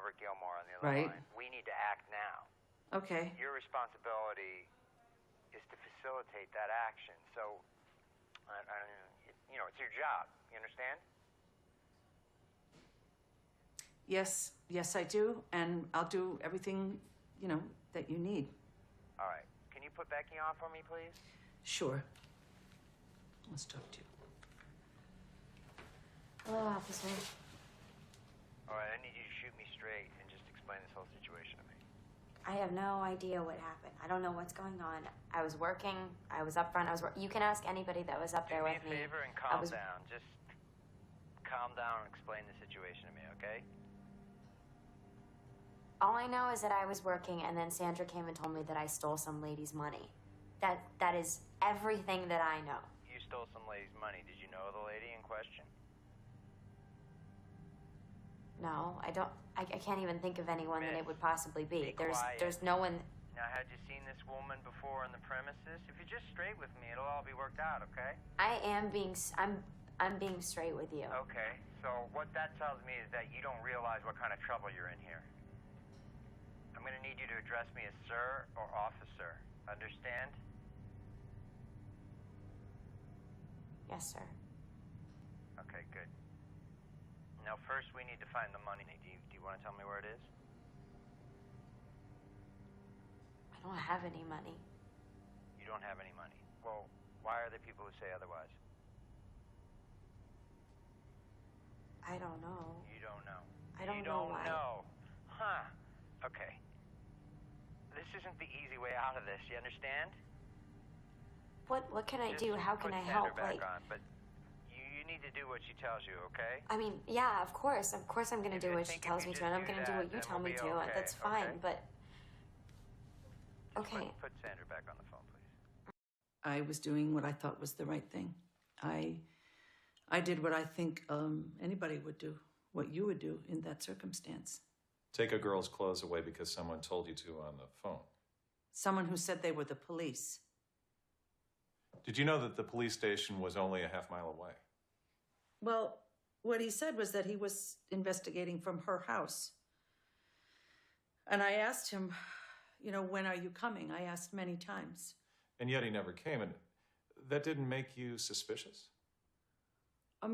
Robert Gilmore on the other Right. line. We need to act now. Okay. Your responsibility is to facilitate that action. So, it's your job. You understand? Yes, I do, and I'll do everything, that you need. All right. Can you put Becky on for me, please? Sure. Let's talk to you. Hello, officer. All right, I need you to shoot me straight and just explain this whole situation to me. I have no idea what happened. I don't know what's going on. I was working. I was up front. You can ask anybody that was up there with me. Do me a favor and calm down. Just calm down and explain the situation to me, okay? All I know is that I was working, and then Sandra came and told me that I stole some lady's money. That is everything that I know. You stole some lady's money. Did you know the lady in question? No, I don't. I can't even think of anyone that it would possibly be. Quiet. There's no one. Now, had you seen this woman before on the premises? If you're just straight with me, it'll all be worked out, okay? I'm being straight with you. Okay, so what that tells me is that you don't realize what kind of trouble you're in here. I'm gonna need you to address me as sir or officer. Understand? Yes, sir. Okay, good. Now, first we need to find the money. Do you want to tell me where it is? I don't have any money. You don't have any money. Well, why are there people who say otherwise? I don't know. You don't know. I don't know why. You don't know. Huh. Okay. This isn't the easy way out of this, you understand? What can I Just do? How can I help? Back on, but you need to do what she tells you, okay? I mean, yeah, of course I'm gonna do what she tells me to, and I'm gonna do what you tell me to. Okay, That's fine, okay. but okay. Put Sandra back on the phone, please. I was doing what I thought was the right thing. I did what I think anybody would do, what you would do in that circumstance. Take a girl's clothes away because someone told you to on the phone. Someone who said they were the police. Did you know that the police station was only a half-mile away? Well, what he said was that he was investigating from her house. And I asked him, when are you coming? I asked many times. And yet he never came, and that didn't make you suspicious?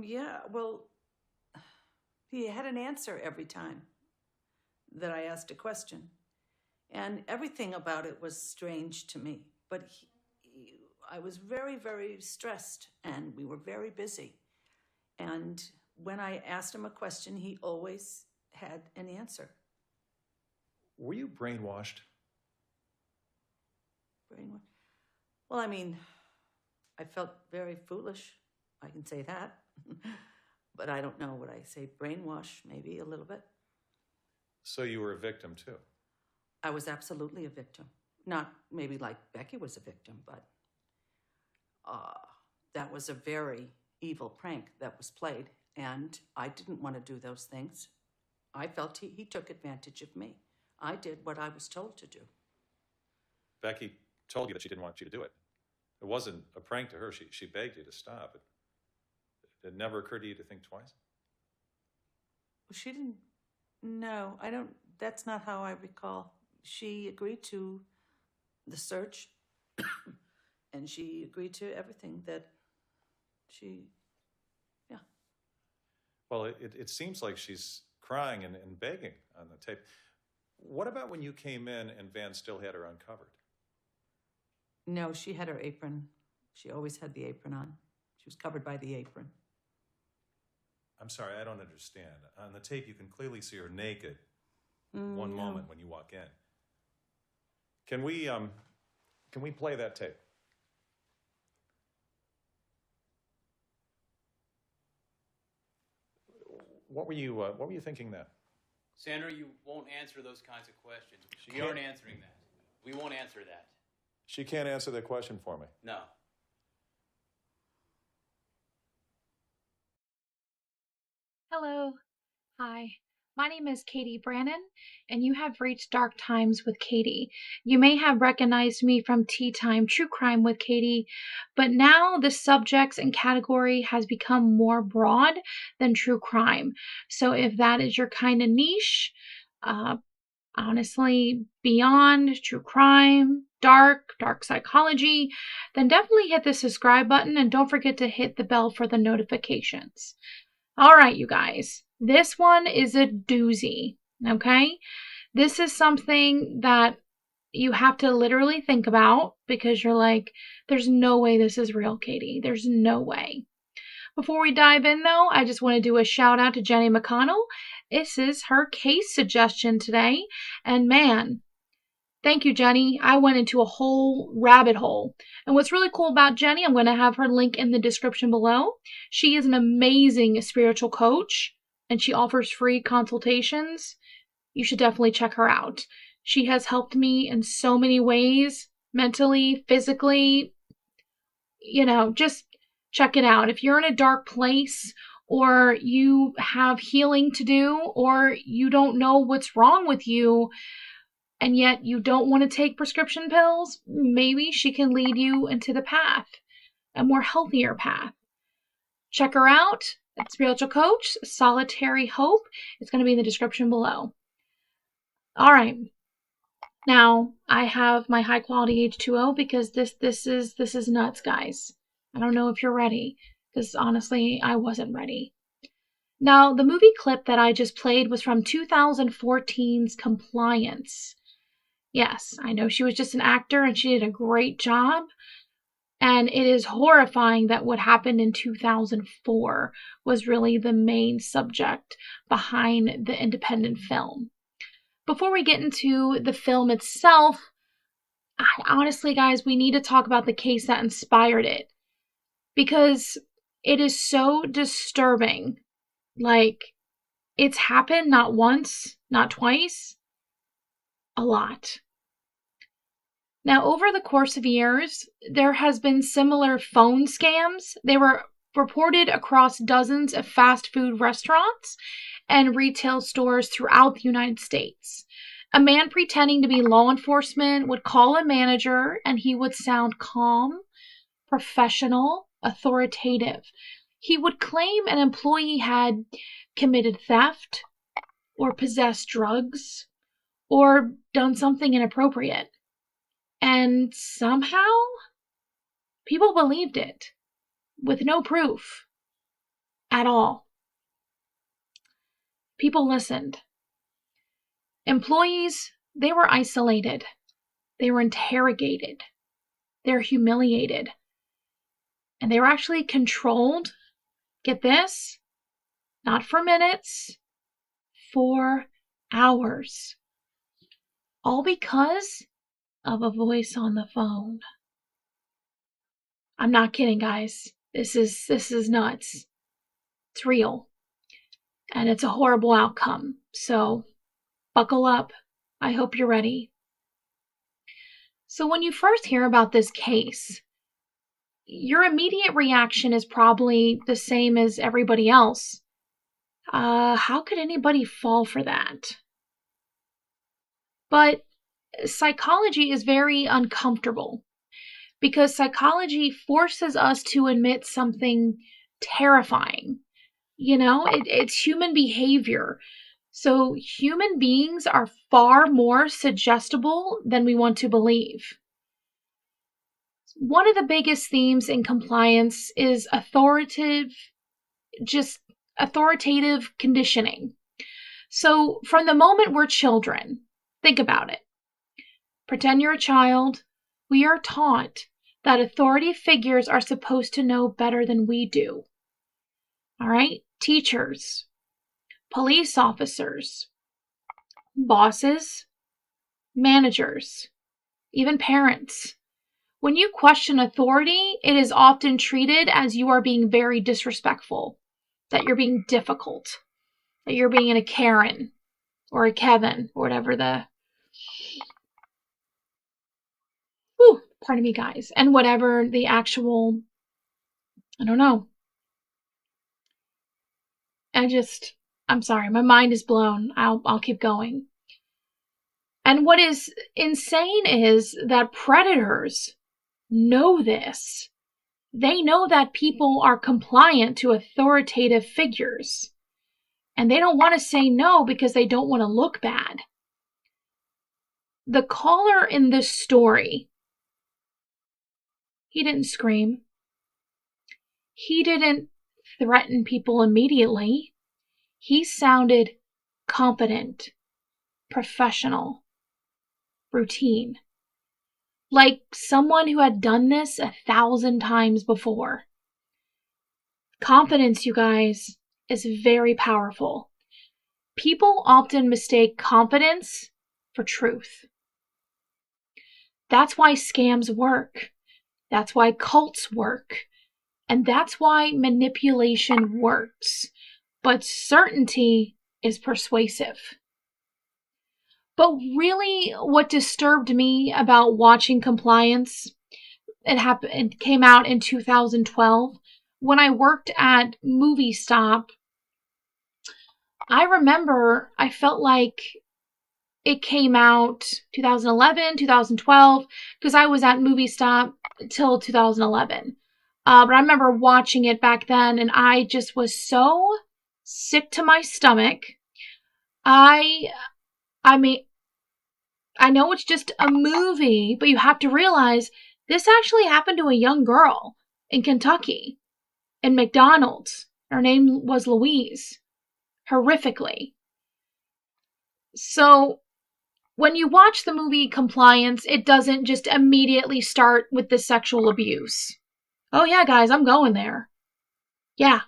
Yeah, well, he had an answer every time that I asked a question. And everything about it was strange to me. But I was very, very stressed, and we were very busy. And when I asked him a question, he always had an answer. Were you brainwashed? Brainwashed? Well, I mean, I felt very foolish. I can say that. But I don't know, would I say brainwash? Maybe a little bit. So you were a victim, too? I was absolutely a victim. Not maybe like Becky was a victim, but that was a very evil prank that was played, and I didn't want to do those things. I felt he took advantage of me. I did what I was told to do. Becky told you that she didn't want you to do it. It wasn't a prank to her. She begged you to stop. It never occurred to you to think twice? She didn't. No, I don't. That's not how I recall. She agreed to the search, and she agreed to everything that yeah. Well, it seems like she's crying and begging on the tape. What about when you came in and Van still had her uncovered? No, she had her apron. She always had the apron on. She was covered by the apron. I'm sorry, I don't understand. On the tape, you can clearly see her naked one moment when you walk in. Can we play that tape? What were you thinking then? Sandra, you won't answer those kinds of questions. You aren't answering that. We won't answer that. She can't answer that question for me. No. Hello. Hi. My name is Catie Brannon, and you have reached Dark Times with Catie. You may have recognized me from Tea Time True Crime with Catie, but now the subjects and category has become more broad than true crime. So if that is your kind of niche, honestly, beyond true crime, dark psychology, then definitely hit the subscribe button and don't forget to hit the bell for the notifications. All right, you guys, this one is a doozy, okay? This is something that you have to literally think about because you're like, there's no way this is real, Catie. There's no way. Before we dive in, though, I just want to do a shout out to Jenny McConnell. This is her case suggestion today. And man, thank you, Jenny. I went into a whole rabbit hole. And what's really cool about Jenny, I'm going to have her link in the description below. She is an amazing spiritual coach and she offers free consultations. You should definitely check her out. She has helped me in so many ways, mentally, physically, just check it out. If you're in a dark place or you have healing to do or you don't know what's wrong with you and yet you don't want to take prescription pills, maybe she can lead you into the path, a more healthier path. Check her out at Spiritual Coach, Solitary Hope. It's going to be in the description below. All right. Now, I have my high quality H2O because this is nuts, guys. I don't know if you're ready, because honestly, I wasn't ready. Now, the movie clip that I just played was from 2014's Compliance. Yes, I know she was just an actor and she did a great job. And it is horrifying that what happened in 2004 was really the main subject behind the independent film. Before we get into the film itself, honestly, guys, we need to talk about the case that inspired it. Because it is so disturbing. Like, it's happened not once, not twice, a lot. Now, over the course of years, there has been similar phone scams. They were reported across dozens of fast food restaurants and retail stores throughout the United States. A man pretending to be law enforcement would call a manager and he would sound calm, professional, authoritative. He would claim an employee had committed theft or possessed drugs or done something inappropriate. And somehow, people believed it with no proof at all. People listened. Employees, they were isolated. They were interrogated. They were humiliated. And they were actually controlled, get this, not for minutes, for hours. All because of a voice on the phone. I'm not kidding, guys. This is nuts. It's real. And it's a horrible outcome. So buckle up. I hope you're ready. So when you first hear about this case, your immediate reaction is probably the same as everybody else. How could anybody fall for that? But psychology is very uncomfortable because psychology forces us to admit something terrifying. It's human behavior. So human beings are far more suggestible than we want to believe. One of the biggest themes in compliance is authoritative conditioning. So from the moment we're children, think about it. Pretend you're a child. We are taught that authority figures are supposed to know better than we do. All right? Teachers, police officers, bosses, managers, even parents. When you question authority, it is often treated as you are being very disrespectful, that you're being difficult, that you're being a Karen or a Kevin or whatever pardon me, guys, and whatever the actual, I don't know. I'm sorry, my mind is blown. I'll keep going. And what is insane is that predators know this. They know that people are compliant to authoritative figures. And they don't want to say no because they don't want to look bad. The caller in this story, he didn't scream. He didn't threaten people immediately. He sounded competent, professional, routine. Like someone who had done this 1,000 times before. Confidence, you guys, is very powerful. People often mistake confidence for truth. That's why scams work. That's why cults work. And that's why manipulation works. But certainty is persuasive. But really, what disturbed me about watching Compliance, it came out in 2012. When I worked at Movie Stop, I remember I felt like it came out 2011, 2012, because I was at Movie Stop till 2011. But I remember watching it back then, and I just was so sick to my stomach. I mean, I know it's just a movie, but you have to realize this actually happened to a young girl in Kentucky, in McDonald's. Her name was Louise. Horrifically. So, when you watch the movie Compliance, it doesn't just immediately start with the sexual abuse. Oh yeah, guys, I'm going there. Yeah,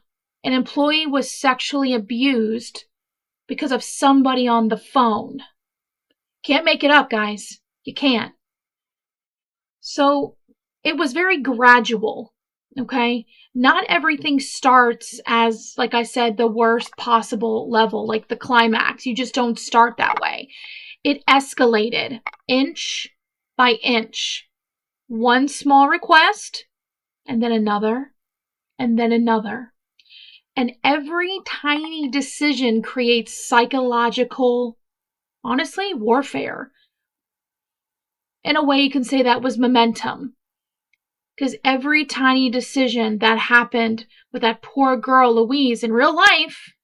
an employee was sexually abused because of somebody on the phone. Can't make it up, guys. You can't. So, it was very gradual, okay? Not everything starts as, like I said, the worst possible level, like the climax. You just don't start that way. It escalated inch by inch. One small request, and then another, and then another. And every tiny decision creates psychological, honestly, warfare. In a way, you can say that was momentum. Because every tiny decision that happened with that poor girl, Louise, in real life,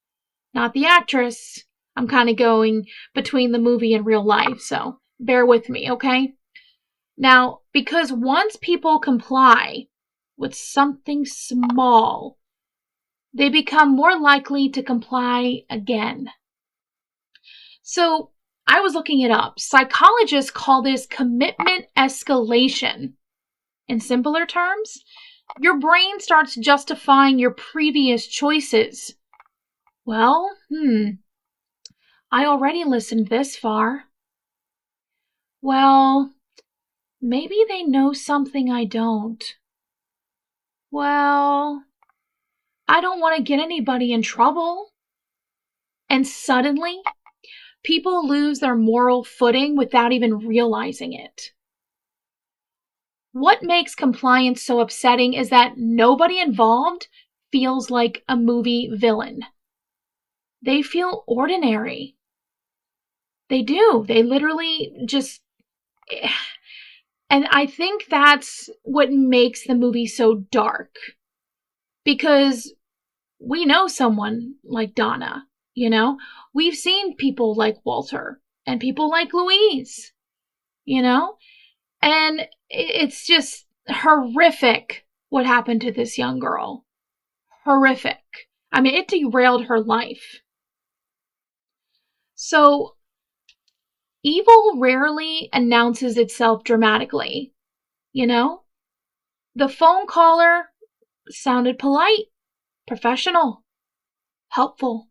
not the actress, I'm kind of going between the movie and real life, so bear with me, okay? Now, because once people comply with something small, they become more likely to comply again. So, I was looking it up. Psychologists call this commitment escalation. In simpler terms, your brain starts justifying your previous choices. Well, I already listened this far. Well, maybe they know something I don't. Well, I don't want to get anybody in trouble. And suddenly, people lose their moral footing without even realizing it. What makes Compliance so upsetting is that nobody involved feels like a movie villain. They feel ordinary. They do. They literally just... And I think that's what makes the movie so dark. Because we know someone like Donna, you know? We've seen people like Walter and people like Louise, you know? And it's just horrific what happened to this young girl. Horrific. I mean, it derailed her life. So, evil rarely announces itself dramatically, you know? The phone caller sounded polite, professional, helpful.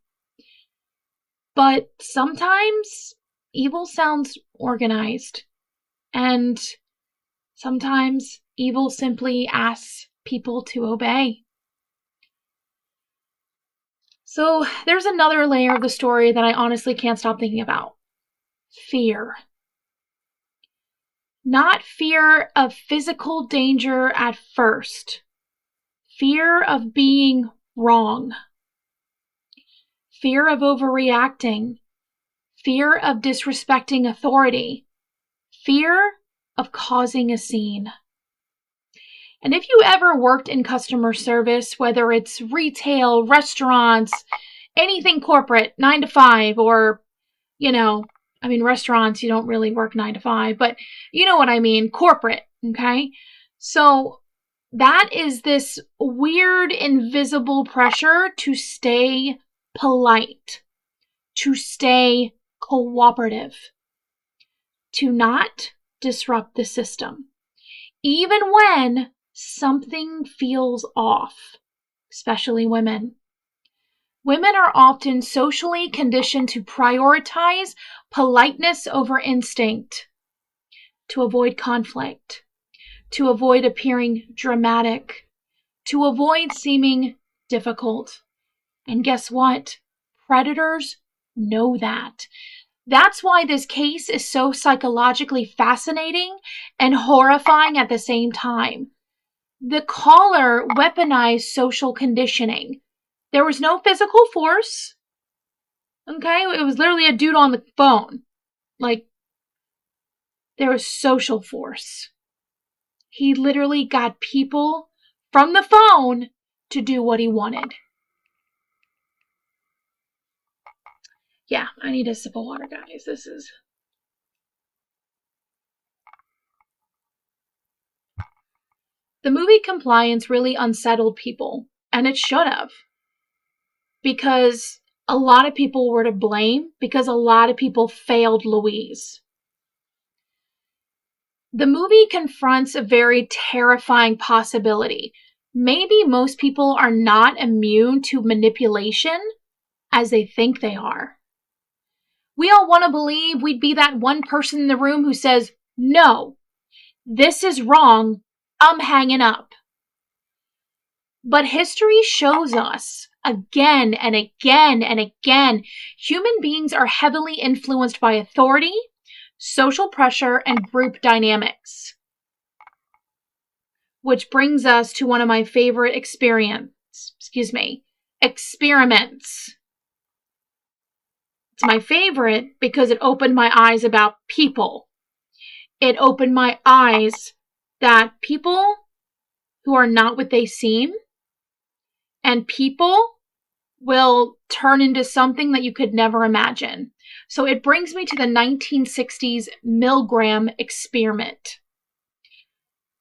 But sometimes evil sounds organized. And sometimes evil simply asks people to obey. So there's another layer of the story that I honestly can't stop thinking about. Fear. Not fear of physical danger at first. Fear of being wrong. Fear of overreacting. Fear of disrespecting authority. Fear of causing a scene. And if you ever worked in customer service, whether it's retail, restaurants, anything corporate, 9 to 5, or, restaurants, you don't really work 9 to 5, but you know what I mean, corporate, okay? So that is this weird, invisible pressure to stay polite, to stay cooperative, to not disrupt the system, even when something feels off, especially women. Women are often socially conditioned to prioritize politeness over instinct, to avoid conflict, to avoid appearing dramatic, to avoid seeming difficult. And guess what? Predators know that. That's why this case is so psychologically fascinating and horrifying at the same time. The caller weaponized social conditioning. There was no physical force. Okay? It was literally a dude on the phone. There was social force. He literally got people from the phone to do what he wanted. Yeah, I need a sip of water, guys. The movie Compliance really unsettled people, and it should have. Because a lot of people were to blame, because a lot of people failed Louise. The movie confronts a very terrifying possibility. Maybe most people are not immune to manipulation as they think they are. We all want to believe we'd be that one person in the room who says, "No, this is wrong, I'm hanging up." But history shows us again and again and again, human beings are heavily influenced by authority, social pressure, and group dynamics. Which brings us to one of my favorite experiments. It's my favorite because it opened my eyes about people. It opened my eyes that people who are not what they seem, and people will turn into something that you could never imagine. So it brings me to the 1960s Milgram experiment.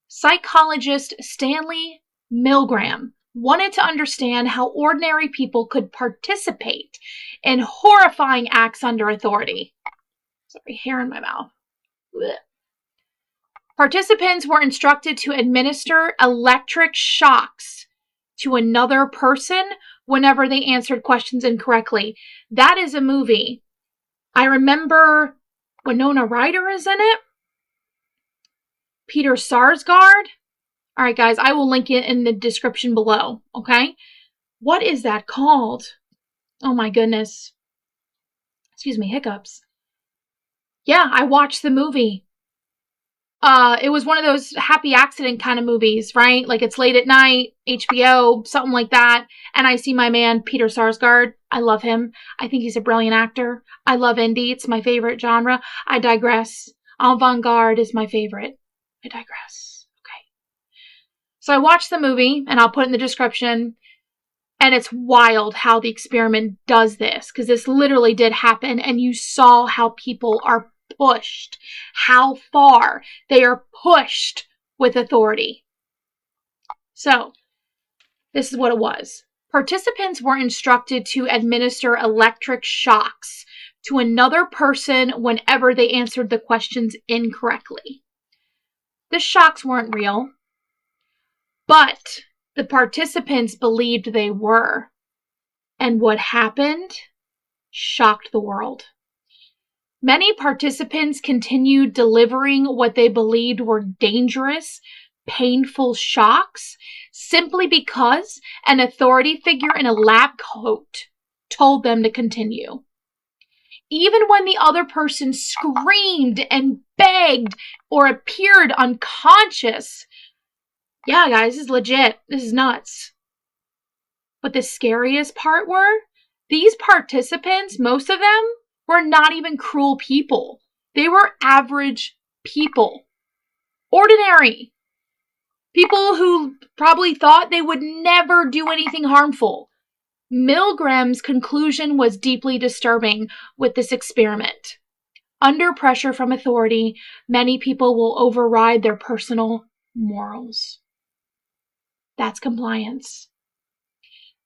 Psychologist Stanley Milgram wanted to understand how ordinary people could participate in horrifying acts under authority. Sorry, hair in my mouth. Blech. Participants were instructed to administer electric shocks to another person whenever they answered questions incorrectly. That is a movie. I remember Winona Ryder is in it. Peter Sarsgaard. All right, guys, I will link it in the description below, okay? What is that called? Oh, my goodness. Excuse me, hiccups. Yeah, I watched the movie. It was one of those happy accident kind of movies, right? Like it's late at night, HBO, something like that. And I see my man, Peter Sarsgaard. I love him. I think he's a brilliant actor. I love indie. It's my favorite genre. I digress. Avant-garde is my favorite. I digress. Okay. So I watched the movie, and I'll put it in the description. And it's wild how the experiment does this, because this literally did happen, and you saw how people are pushed, how far they are pushed with authority. So, this is what it was. Participants were instructed to administer electric shocks to another person whenever they answered the questions incorrectly. The shocks weren't real, but the participants believed they were. And what happened shocked the world. Many participants continued delivering what they believed were dangerous, painful shocks simply because an authority figure in a lab coat told them to continue. Even when the other person screamed and begged or appeared unconscious. Yeah, guys, this is legit. This is nuts. But the scariest part were, these participants, most of them, were not even cruel people. They were average people. Ordinary. People who probably thought they would never do anything harmful. Milgram's conclusion was deeply disturbing with this experiment. Under pressure from authority, many people will override their personal morals. That's compliance.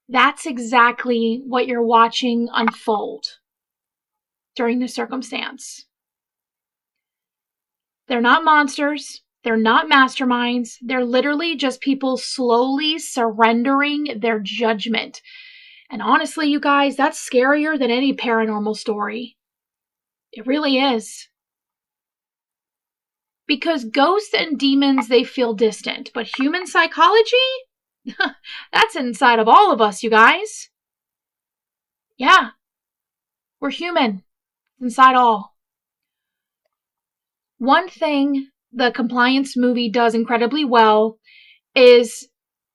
That's exactly what you're watching unfold during this circumstance. They're not monsters. They're not masterminds. They're literally just people slowly surrendering their judgment. And honestly, you guys, that's scarier than any paranormal story. It really is. Because ghosts and demons, they feel distant. But human psychology? That's inside of all of us, you guys. Yeah. We're human. Inside all. One thing the Compliance movie does incredibly well is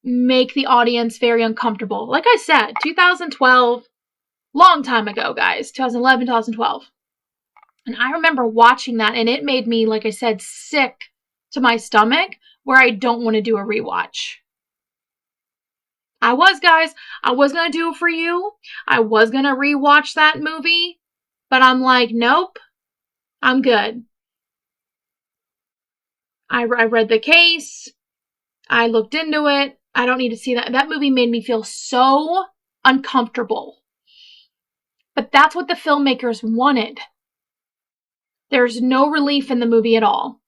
make the audience very uncomfortable. Like I said, 2012, long time ago, guys. 2011, 2012. And I remember watching that, and it made me, like I said, sick to my stomach, where I don't want to do a rewatch. I was going to do it for you. I was going to rewatch that movie, but I'm like, nope, I'm good. I read the case. I looked into it. I don't need to see that. That movie made me feel so uncomfortable. But that's what the filmmakers wanted. There's no relief in the movie at all.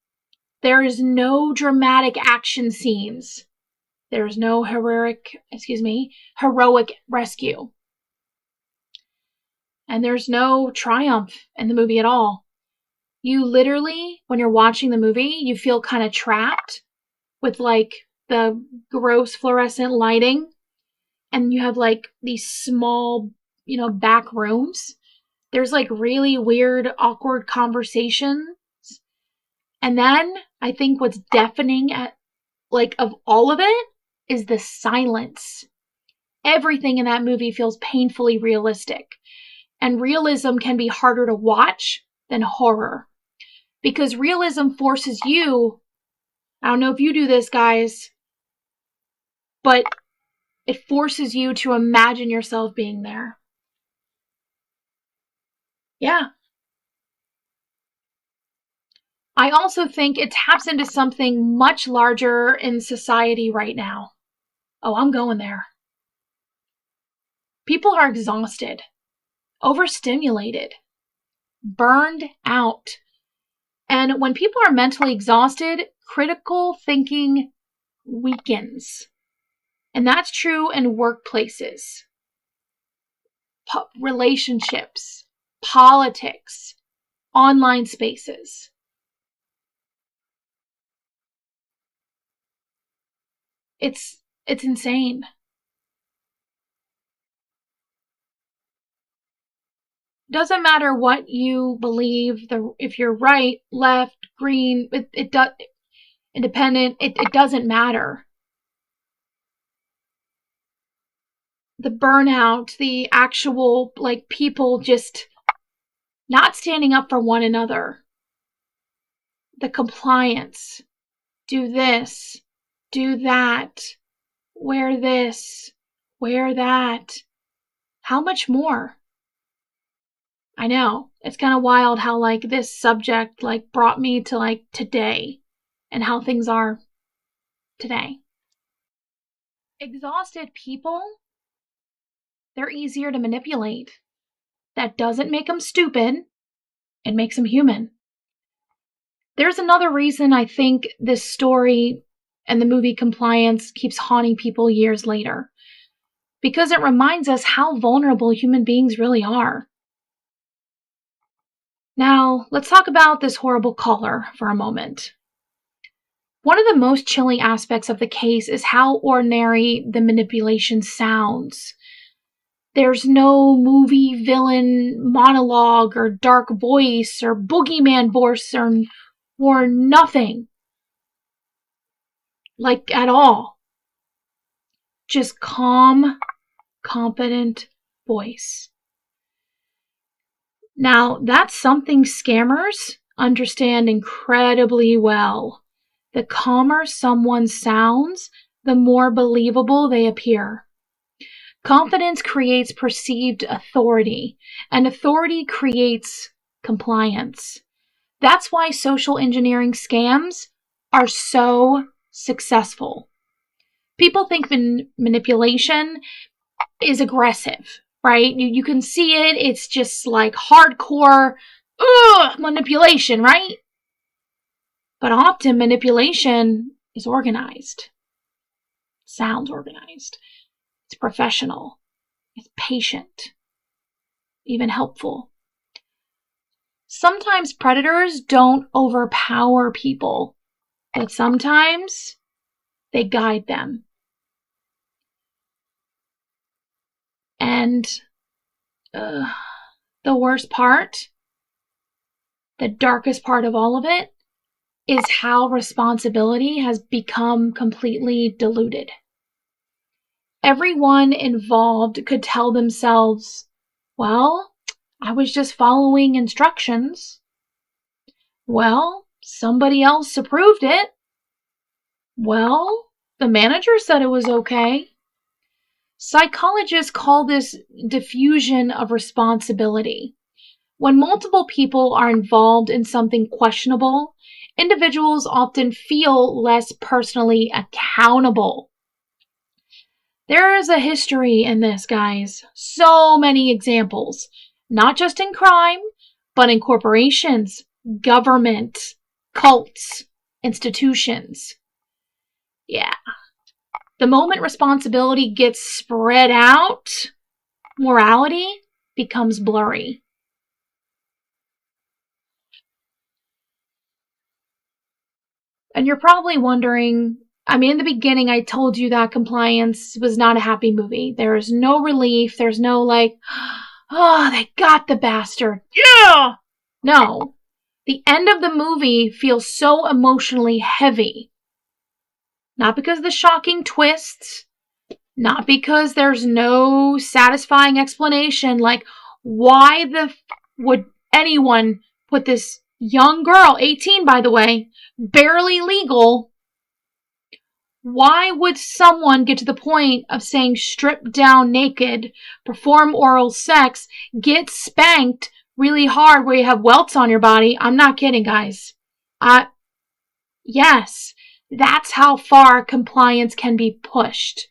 There is no dramatic action scenes. There's no heroic rescue. And there's no triumph in the movie at all. You literally, when you're watching the movie, you feel kind of trapped with like the gross fluorescent lighting. And you have like these small, back rooms. There's like really weird, awkward conversations. And then I think what's deafening of all of it is the silence. Everything in that movie feels painfully realistic. And realism can be harder to watch than horror. Because realism forces you, I don't know if you do this, guys, but it forces you to imagine yourself being there. Yeah. I also think it taps into something much larger in society right now. Oh, I'm going there. People are exhausted, overstimulated, burned out. And when people are mentally exhausted, critical thinking weakens. And that's true in workplaces, relationships, politics, online spaces. It's insane. Doesn't matter what you believe, if you're right, left, green, independent, it doesn't matter. The burnout, the actual, people just not standing up for one another. The compliance. Do this. Do that. Wear this. Wear that. How much more? I know. It's kind of wild how, this subject, brought me to, today. And how things are today. Exhausted people, they're easier to manipulate. That doesn't make them stupid. It makes them human. There's another reason I think this story and the movie Compliance keeps haunting people years later. Because it reminds us how vulnerable human beings really are. Now, let's talk about this horrible caller for a moment. One of the most chilling aspects of the case is how ordinary the manipulation sounds. There's no movie villain monologue or dark voice or boogeyman voice or nothing. At all. Just calm, competent voice. Now, that's something scammers understand incredibly well. The calmer someone sounds, the more believable they appear. Confidence creates perceived authority, and authority creates compliance. That's why social engineering scams are so successful. People think manipulation is aggressive, right? You can see it. It's just like hardcore manipulation, right? But often manipulation is organized. Sounds organized. It's professional. It's patient. Even helpful. Sometimes predators don't overpower people, but sometimes they guide them. And the worst part, the darkest part of all of it, is how responsibility has become completely diluted. Everyone involved could tell themselves, well, I was just following instructions. Well, somebody else approved it. Well, the manager said it was okay. Psychologists call this diffusion of responsibility. When multiple people are involved in something questionable, individuals often feel less personally accountable. There is a history in this, guys. So many examples. Not just in crime, but in corporations, government, cults, institutions. Yeah. The moment responsibility gets spread out, morality becomes blurry. And you're probably wondering, in the beginning I told you that Compliance was not a happy movie. There is no relief. There's no oh, they got the bastard. Yeah! No. The end of the movie feels so emotionally heavy. Not because of the shocking twists, not because there's no satisfying explanation, why would anyone put this young girl, 18 by the way, barely legal, why would someone get to the point of saying strip down naked, perform oral sex, get spanked really hard where you have welts on your body? I'm not kidding, guys. Yes, that's how far compliance can be pushed.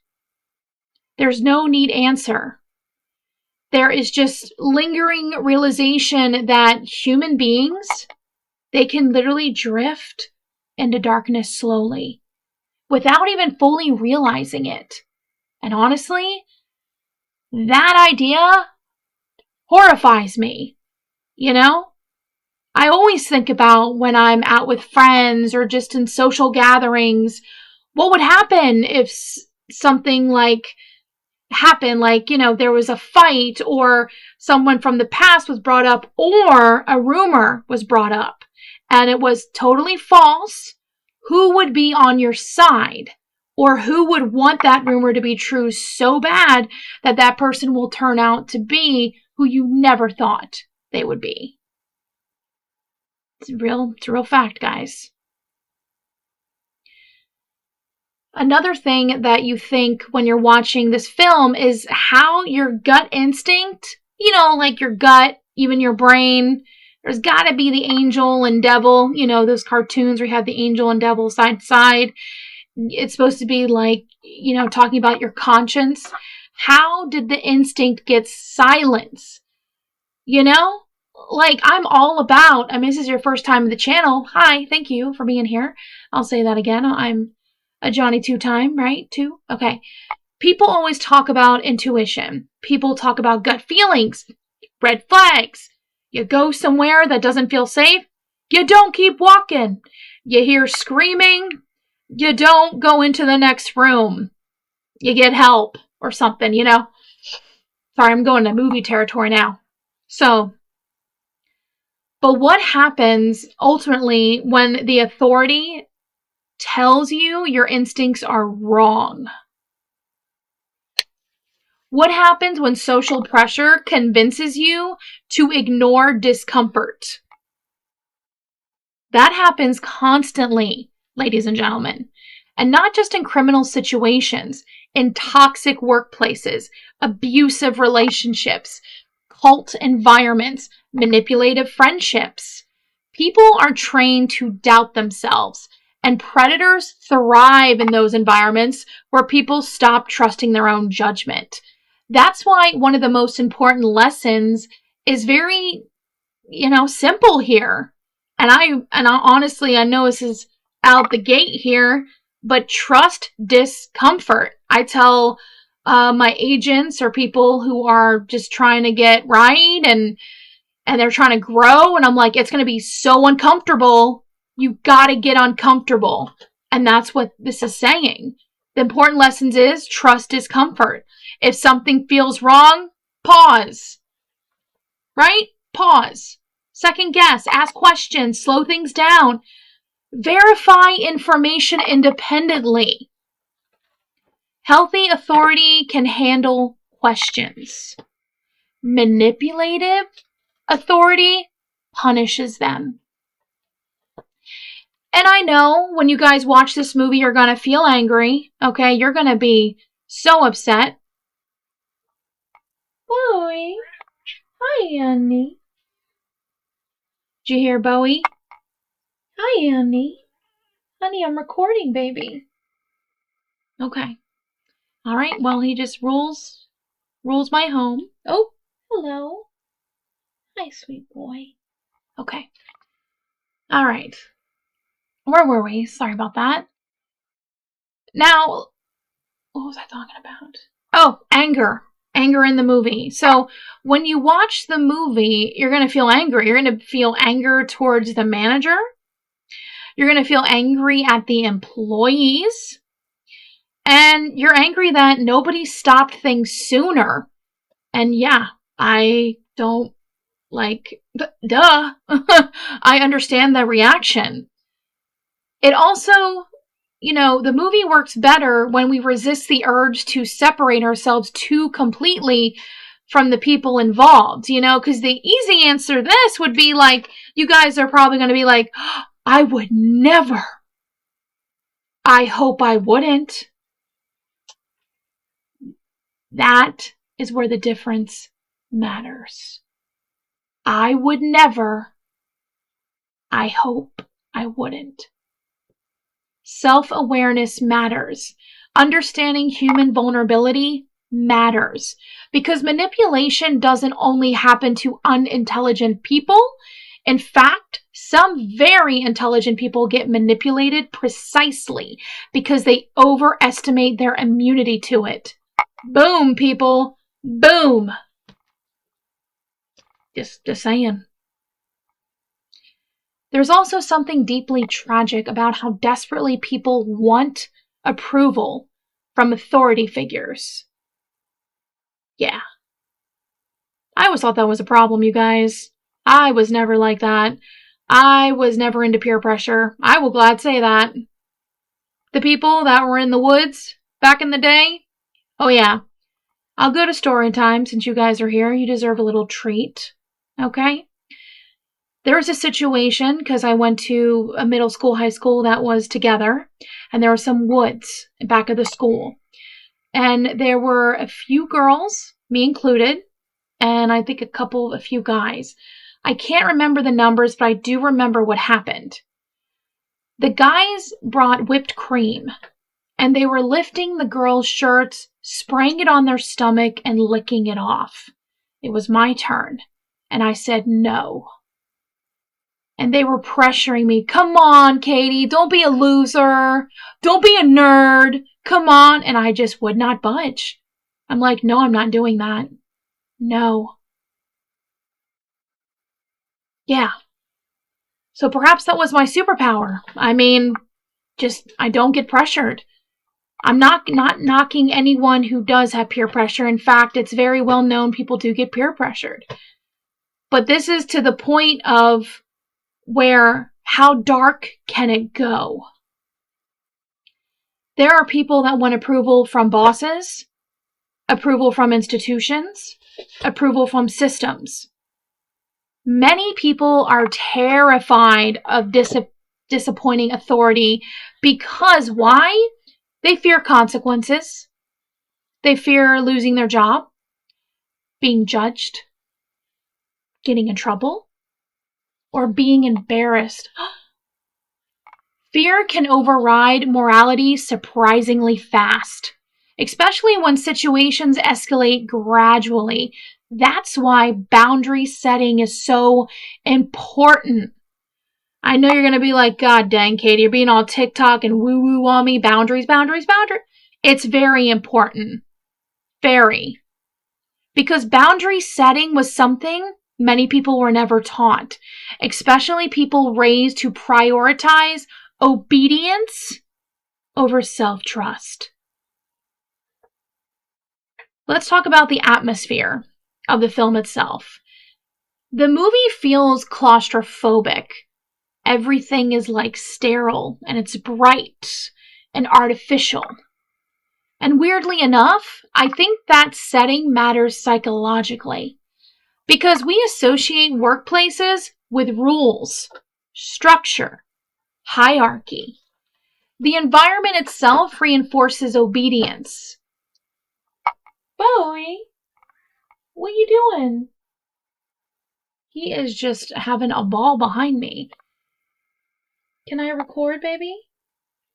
There's no neat answer. There is just lingering realization that human beings, they can literally drift into darkness slowly without even fully realizing it. And honestly, that idea horrifies me. I always think about when I'm out with friends or just in social gatherings, what would happen if something happened, there was a fight or someone from the past was brought up or a rumor was brought up and it was totally false. Who would be on your side? Or who would want that rumor to be true so bad that that person will turn out to be who you never thought they would be? It's a real fact, guys. Another thing that you think when you're watching this film is how your gut instinct, your gut, even your brain, there's got to be the angel and devil, those cartoons where you have the angel and devil side to side. It's supposed to be talking about your conscience. How did the instinct get silenced? I'm all about, this is your first time in the channel. Hi, thank you for being here. I'll say that again. I'm a Johnny two-time, right? Two? Okay. People always talk about intuition. People talk about gut feelings, red flags. You go somewhere that doesn't feel safe, you don't keep walking. You hear screaming, you don't go into the next room. You get help or something, Sorry, I'm going to movie territory now. But what happens ultimately when the authority tells you your instincts are wrong? What happens when social pressure convinces you to ignore discomfort? That happens constantly, ladies and gentlemen. And not just in criminal situations, in toxic workplaces, abusive relationships, cult environments, manipulative friendships. People are trained to doubt themselves, and predators thrive in those environments where people stop trusting their own judgment. That's why one of the most important lessons is very, simple here. And I honestly, I know this is out the gate here, but trust discomfort. I tell my agents or people who are just trying to get right and they're trying to grow, and I'm like, it's going to be so uncomfortable. You got to get uncomfortable. And that's what this is saying. The important lessons is trust discomfort. If something feels wrong, pause. Right? Pause. Second guess, ask questions, slow things down. Verify information independently. Healthy authority can handle questions. Manipulative authority punishes them. And I know when you guys watch this movie, you're going to feel angry. Okay, you're going to be so upset. Bowie. Hi, Annie. Did you hear Bowie? Hi, Annie. Honey, I'm recording, baby. Okay. All right, well, he just rules my home. Oh, hello. Hi, sweet boy. Okay. All right. Where were we? Sorry about that. Now, what was I talking about? Oh, anger. Anger in the movie. So when you watch the movie, you're going to feel angry. You're going to feel anger towards the manager. You're going to feel angry at the employees. And you're angry that nobody stopped things sooner. And yeah, I don't duh. I understand the reaction. It also, the movie works better when we resist the urge to separate ourselves too completely from the people involved, because the easy answer to this would be like, you guys are probably going to be like, I would never. I hope I wouldn't. That is where the difference matters. I would never. I hope I wouldn't. Self-awareness matters. Understanding human vulnerability matters. Because manipulation doesn't only happen to unintelligent people. In fact, some very intelligent people get manipulated precisely because they overestimate their immunity to it. Boom, people. Boom. Just saying. There's also something deeply tragic about how desperately people want approval from authority figures. Yeah. I always thought that was a problem, you guys. I was never like that. I was never into peer pressure. I will glad say that. The people that were in the woods back in the day, oh yeah. I'll go to story time since you guys are here. You deserve a little treat. Okay? There was a situation, because I went to a middle school, high school that was together, and there were some woods back of the school. And there were a few girls, me included, and I think a few guys. I can't remember the numbers, but I do remember what happened. The guys brought whipped cream, and they were lifting the girls' shirts, spraying it on their stomach, and licking it off. It was my turn, and I said no. And they were pressuring me. Come on, Catie, don't be a loser. Don't be a nerd. Come on. And I just would not budge. I'm like, no, I'm not doing that. No. Yeah. So perhaps that was my superpower. I mean, I don't get pressured. I'm not knocking anyone who does have peer pressure. In fact, it's very well known people do get peer pressured. But this is to the point of where how dark can it go? There are people that want approval from bosses, approval from institutions, approval from systems. Many people are terrified of disappointing authority because why? They fear consequences. They fear losing their job, being judged, getting in trouble, or being embarrassed. Fear can override morality surprisingly fast, especially when situations escalate gradually. That's why boundary setting is so important. I know you're going to be like, God dang, Catie, you're being all TikTok and woo-woo on me. Boundaries, boundaries, boundaries. It's very important. Very. Because boundary setting was something many people were never taught, especially people raised to prioritize obedience over self-trust. Let's talk about the atmosphere of the film itself. The movie feels claustrophobic. Everything is like sterile and it's bright and artificial. And weirdly enough, I think that setting matters psychologically because we associate workplaces with rules, structure, hierarchy. The environment itself reinforces obedience. Bowie, what you doing? He is just having a ball behind me. Can I record, baby?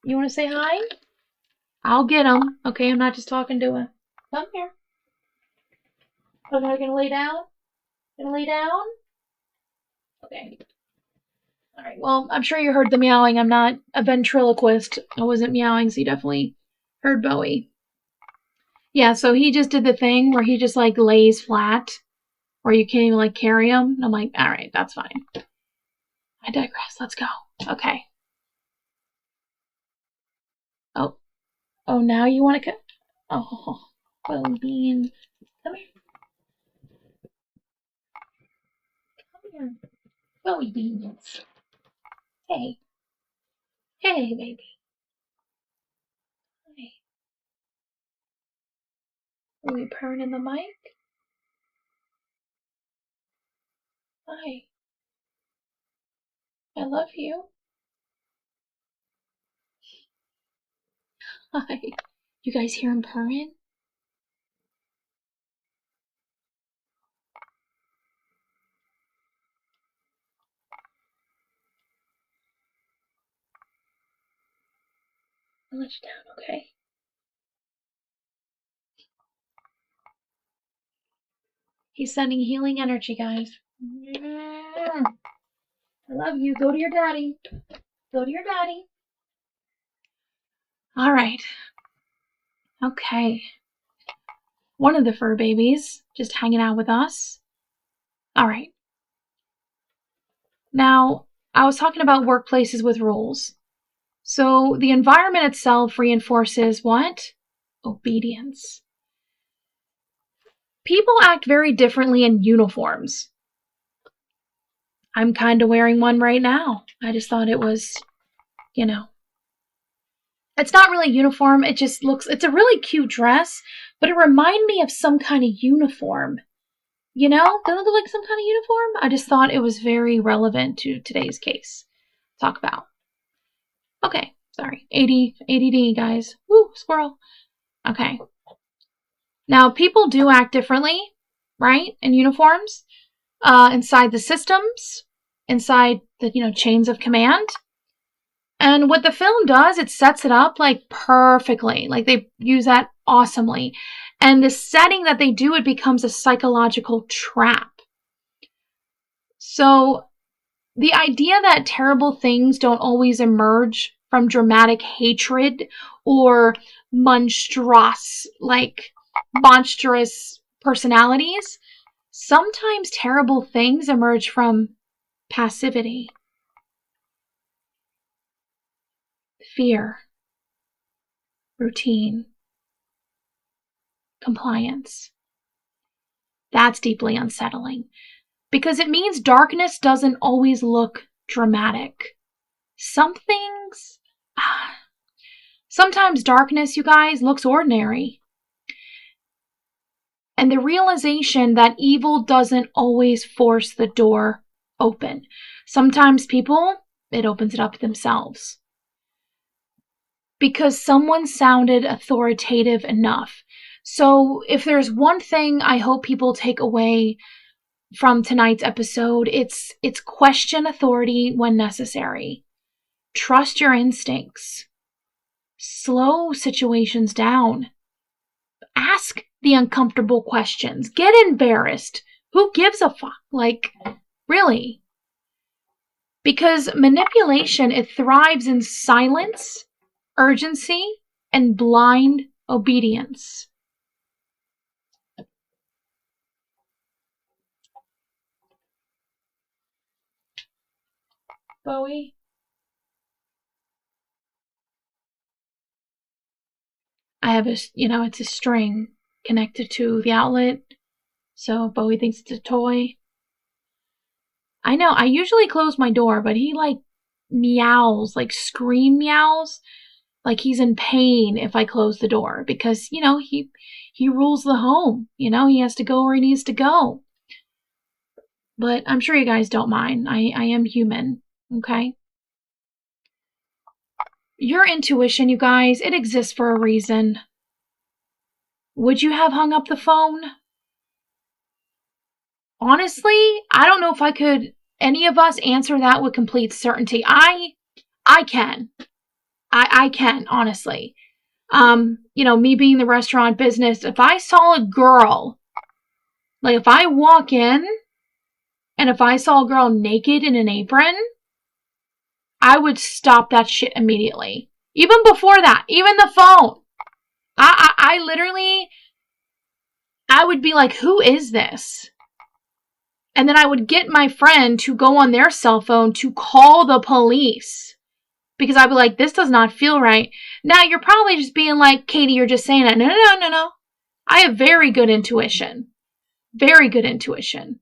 You want to say hi? I'll get him. Okay, I'm not just talking to him. Come here. Oh, now you're gonna lay down? Gonna lay down? Okay. Alright, well, I'm sure you heard the meowing. I'm not a ventriloquist. I wasn't meowing, so you definitely heard Bowie. Yeah, so he just did the thing where he just, like, lays flat, where you can't even, like, carry him. And I'm like, alright, that's fine. I digress. Let's go. Okay. Oh. Oh, now you want to Oh, Bowie Bean. Come here. Come here. Bowie Beans. Hey. Hey, baby. Hey. Are we purring in the mic? Hi. I love you. Hi. You guys hear him purring? I'll let you down, okay? He's sending healing energy, guys. I love you. Go to your daddy. Go to your daddy. All right. Okay. One of the fur babies just hanging out with us. All right. Now, I was talking about workplaces with rules. So the environment itself reinforces what? Obedience. People act very differently in uniforms. I'm kind of wearing one right now. I just thought it was, it's not really uniform. It just looks, it's a really cute dress, but it reminded me of some kind of uniform. Doesn't it look like some kind of uniform? I just thought it was very relevant to today's case. Talk about. Okay, sorry. ADD, guys. Woo, squirrel. Okay. Now, people do act differently, right, in uniforms, inside the systems, inside the, chains of command. And what the film does, it sets it up, like, perfectly. Like, they use that awesomely. And the setting that they do, it becomes a psychological trap. So, the idea that terrible things don't always emerge from dramatic hatred or monstrous personalities. Sometimes terrible things emerge from passivity, fear, routine, compliance. That's deeply unsettling because it means darkness doesn't always look dramatic. Sometimes darkness, you guys, looks ordinary. And the realization that evil doesn't always force the door open. Sometimes people it opens it up themselves. Because someone sounded authoritative enough. So if there's one thing I hope people take away from tonight's episode, it's question authority when necessary. Trust your instincts. Slow situations down. Ask the uncomfortable questions. Get embarrassed. Who gives a fuck? Like, really? Because manipulation, it thrives in silence, urgency, and blind obedience. Bowie? I have it's a string connected to the outlet. So Bowie thinks it's a toy. I know, I usually close my door, but he meows, scream meows, like he's in pain if I close the door because, he rules the home. He has to go where he needs to go. But I'm sure you guys don't mind. I am human, okay? Your intuition, you guys, it exists for a reason. Would you have hung up the phone? Honestly, I don't know if any of us answer that with complete certainty. I can. I can, honestly. Me being in the restaurant business, if I saw a girl, if I walk in and if I saw a girl naked in an apron, I would stop that shit immediately. Even before that, even the phone. I literally, I would be like, who is this? And then I would get my friend to go on their cell phone to call the police. Because I'd be like, this does not feel right. Now, you're probably just being like, Catie, you're just saying that. No. I have very good intuition. Very good intuition.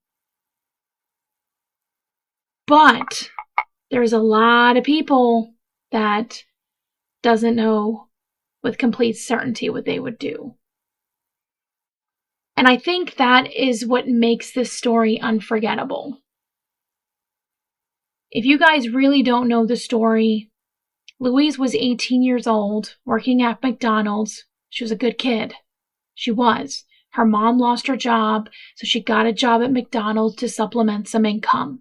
But there's a lot of people that doesn't know with complete certainty what they would do. And I think that is what makes this story unforgettable. If you guys really don't know the story, Louise was 18 years old, working at McDonald's. She was a good kid. She was. Her mom lost her job, so she got a job at McDonald's to supplement some income.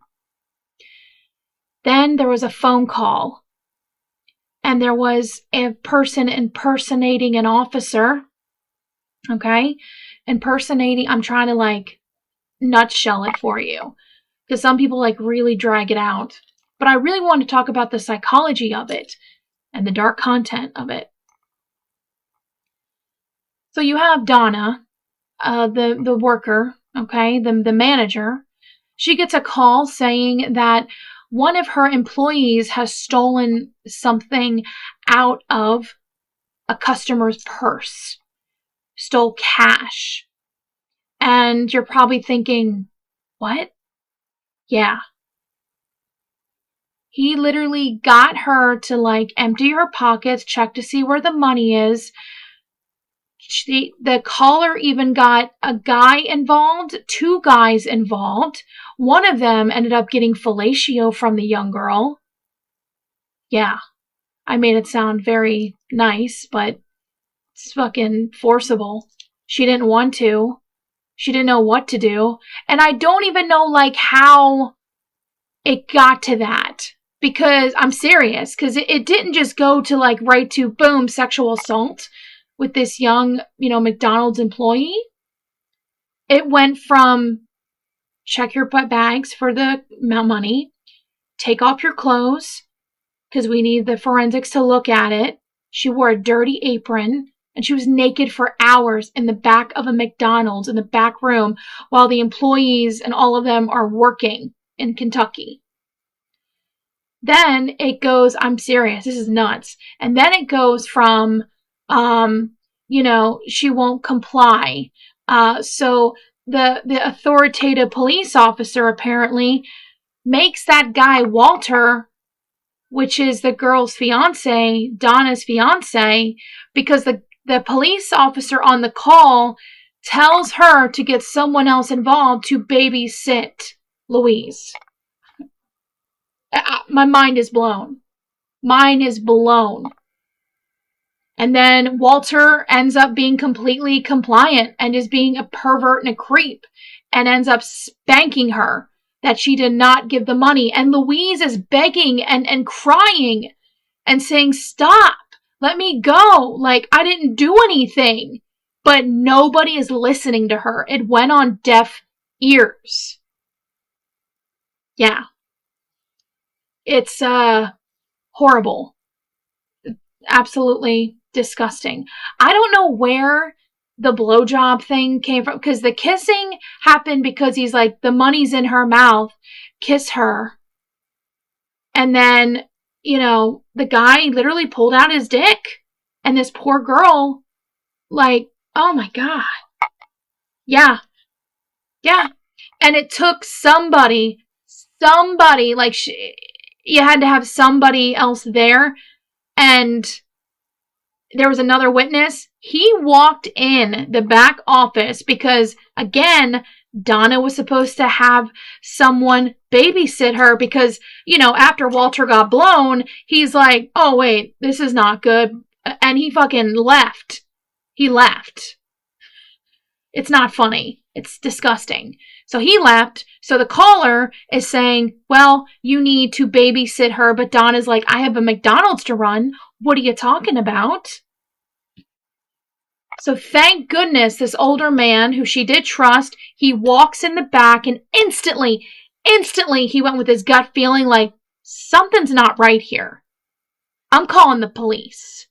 Then there was a phone call, and there was a person impersonating an officer. Okay? Impersonating, I'm trying to nutshell it for you, because some people really drag it out. But I really want to talk about the psychology of it and the dark content of it. So you have Donna, the worker, okay, the manager. She gets a call saying that one of her employees has stolen something out of a customer's purse, stole cash. And you're probably thinking, what? Yeah. He literally got her to empty her pockets, check to see where the money is. The caller even got a guy involved, 2 guys involved. One of them ended up getting fellatio from the young girl. Yeah, I made it sound very nice, but it's fucking forcible. She didn't want to. She didn't know what to do. And I don't even know how it got to that. Because I'm serious, because it didn't just go to right to boom, sexual assault with this young, McDonald's employee. It went from check your bags for the money, take off your clothes, because we need the forensics to look at it. She wore a dirty apron, and she was naked for hours in the back of a McDonald's in the back room while the employees and all of them are working in Kentucky. Then it goes, I'm serious, this is nuts. And then it goes from, she won't comply. So the authoritative police officer apparently makes that guy Walter, which is the girl's fiance, Donna's fiance, because the police officer on the call tells her to get someone else involved to babysit Louise. My mind is blown. Mine is blown. And then Walter ends up being completely compliant and is being a pervert and a creep and ends up spanking her that she did not give the money. And Louise is begging and crying and saying, stop, let me go. Like, I didn't do anything. But nobody is listening to her. It went on deaf ears. Yeah. It's horrible. Absolutely disgusting. I don't know where the blowjob thing came from, because the kissing happened because he's like, the money's in her mouth, kiss her. And then, the guy literally pulled out his dick. And this poor girl, like, oh my God. Yeah. Yeah. And it took somebody, like, you had to have somebody else there. And there was another witness. He walked in the back office because, again, Donna was supposed to have someone babysit her because, after Walter got blown, he's like, oh, wait, this is not good. And he fucking left. He left. It's not funny. It's disgusting. So he left. So the caller is saying, well, you need to babysit her. But Donna's like, I have a McDonald's to run. What are you talking about? So thank goodness this older man, who she did trust, he walks in the back and instantly he went with his gut feeling like, something's not right here. I'm calling the police.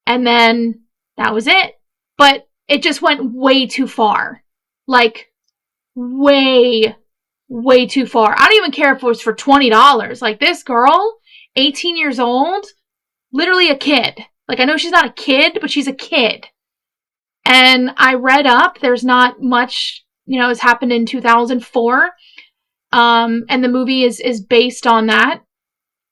And then that was it. But it just went way too far. Like, way too far. I don't even care if it was for $20. Like, this girl, 18 years old, literally a kid. Like, I know she's not a kid, but she's a kid. And I read up, there's not much, has happened in 2004. And the movie is based on that.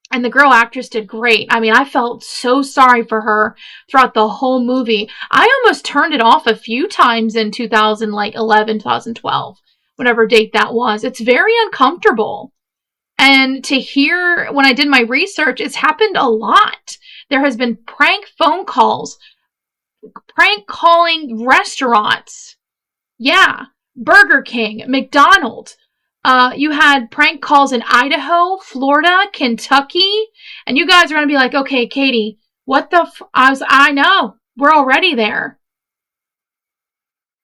And the girl actress did great. I mean, I felt so sorry for her throughout the whole movie. I almost turned it off a few times in 2011, 2012, whatever date that was. It's very uncomfortable. And to hear, when I did my research, it's happened a lot. There has been prank phone calls, prank calling restaurants. Yeah, Burger King, McDonald's. You had prank calls in Idaho, Florida, Kentucky, and you guys are going to be like, okay, Catie, what the I know, we're already there.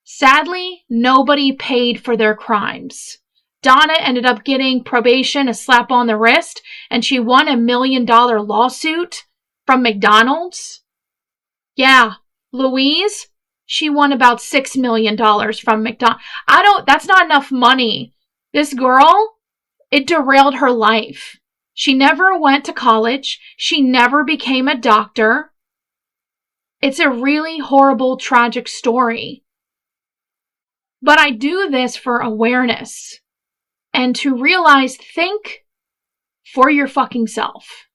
Sadly, nobody paid for their crimes. Donna ended up getting probation, a slap on the wrist, and she won $1 million lawsuit from McDonald's. Yeah, Louise, she won about $6 million from McDonald's. That's not enough money. This girl, it derailed her life. She never went to college. She never became a doctor. It's a really horrible, tragic story. But I do this for awareness and to realize, think for your fucking self.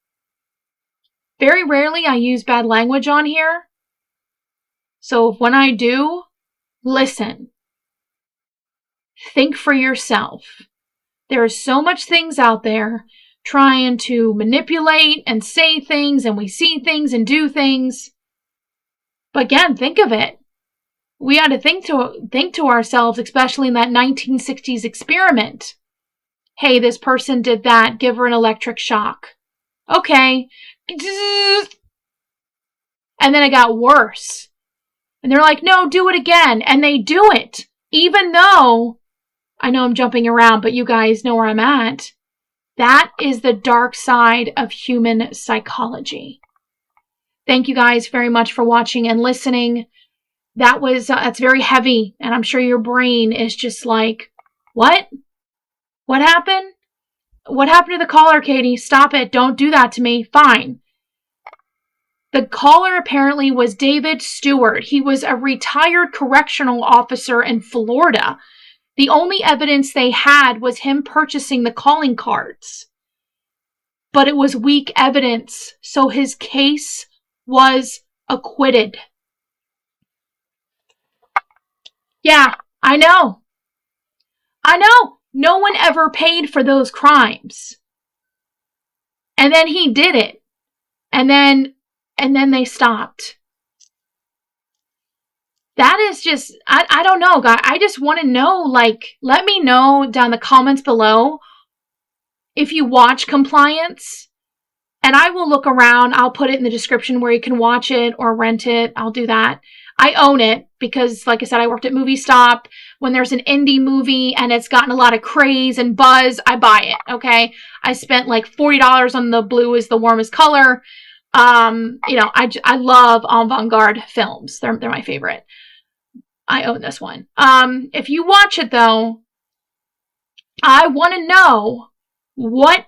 Very rarely I use bad language on here. So when I do, listen. Think for yourself. There are so much things out there trying to manipulate and say things, and we see things and do things. But again, think of it. We had to think to ourselves, especially in that 1960s experiment. Hey, this person did that. Give her an electric shock. Okay. And then it got worse. And they're like, no, do it again. And they do it. Even though, I know I'm jumping around, but you guys know where I'm at. That is the dark side of human psychology. Thank you guys very much for watching and listening. That's very heavy, and I'm sure your brain is just like, what? What happened? What happened to the caller, Catie? Stop it. Don't do that to me. Fine. The caller apparently was David Stewart. He was a retired correctional officer in Florida. The only evidence they had was him purchasing the calling cards. But it was weak evidence, so his case was acquitted. Yeah, I know. No one ever paid for those crimes. And then he did it. And then they stopped. That is just, I don't know, guys. I just want to know, like, let me know down in the comments below if you watch Compliance. And I will look around. I'll put it in the description where you can watch it or rent it. I'll do that. I own it because, like I said, I worked at Movie Stop. When there's an indie movie and it's gotten a lot of craze and buzz, I buy it, okay? I spent like $40 on the Blue is the Warmest Color. You know, I love avant-garde films. They're my favorite. I own this one. If you watch it, though, I want to know what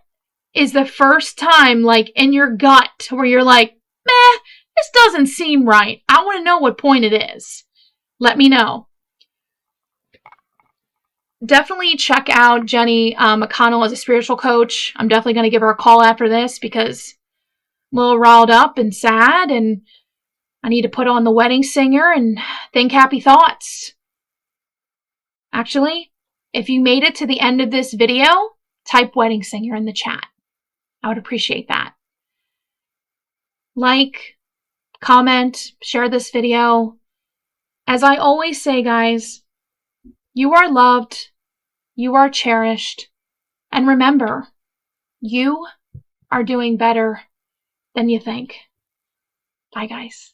is the first time, like, in your gut where you're like, meh, this doesn't seem right. I want to know what point it is. Let me know. Definitely check out Jenny McConnell as a spiritual coach. I'm definitely going to give her a call after this because I'm a little riled up and sad, and I need to put on The Wedding Singer and think happy thoughts. Actually, if you made it to the end of this video, type Wedding Singer in the chat. I would appreciate that. Like, comment, share this video. As I always say, guys, you are loved, you are cherished, and remember, you are doing better than you think. Bye, guys.